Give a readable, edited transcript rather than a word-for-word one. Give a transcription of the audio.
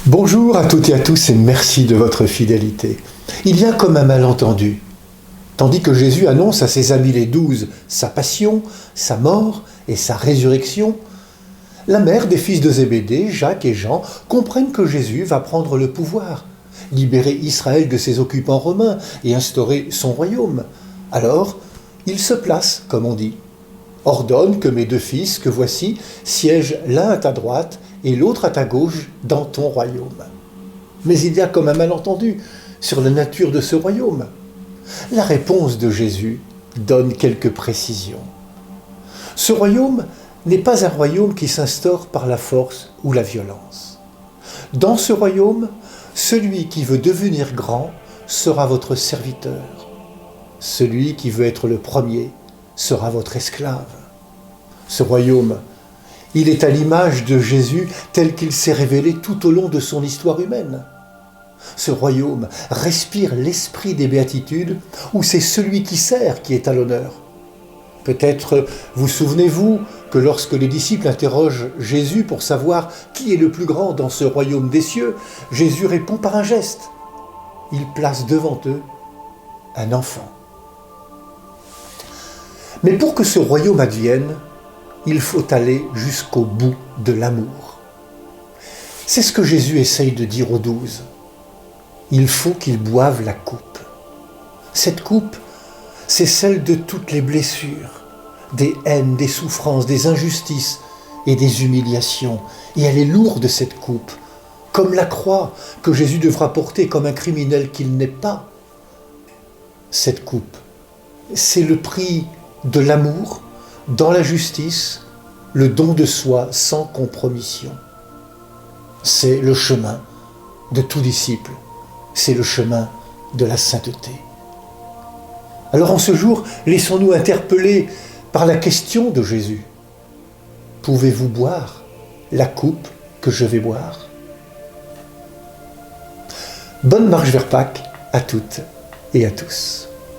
Bonjour à toutes et à tous et merci de votre fidélité. Il y a comme un malentendu. Tandis que Jésus annonce à ses amis les 12 sa passion, sa mort et sa résurrection, la mère des fils de Zébédée, Jacques et Jean, comprennent que Jésus va prendre le pouvoir, libérer Israël de ses occupants romains et instaurer son royaume. Alors, il se place, comme on dit. Ordonne que mes 2 fils, que voici, siègent l'un à ta droite et l'autre à ta gauche dans ton royaume. Mais il y a comme un malentendu sur la nature de ce royaume. La réponse de Jésus donne quelques précisions. Ce royaume n'est pas un royaume qui s'instaure par la force ou la violence. Dans ce royaume, celui qui veut devenir grand sera votre serviteur. Celui qui veut être le premier sera votre esclave. Ce royaume, il est à l'image de Jésus tel qu'il s'est révélé tout au long de son histoire humaine. Ce royaume respire l'esprit des béatitudes où c'est celui qui sert qui est à l'honneur. Peut-être vous souvenez-vous que lorsque les disciples interrogent Jésus pour savoir qui est le plus grand dans ce royaume des cieux, Jésus répond par un geste. Il place devant eux un enfant. Mais pour que ce royaume advienne, il faut aller jusqu'au bout de l'amour. C'est ce que Jésus essaye de dire aux 12. Il faut qu'ils boivent la coupe. Cette coupe, c'est celle de toutes les blessures, des haines, des souffrances, des injustices et des humiliations. Et elle est lourde, cette coupe, comme la croix que Jésus devra porter comme un criminel qu'il n'est pas. Cette coupe, c'est le prix de l'amour, dans la justice, le don de soi sans compromission. C'est le chemin de tout disciple, c'est le chemin de la sainteté. Alors en ce jour, laissons-nous interpeller par la question de Jésus. Pouvez-vous boire la coupe que je vais boire ? Bonne marche vers Pâques à toutes et à tous.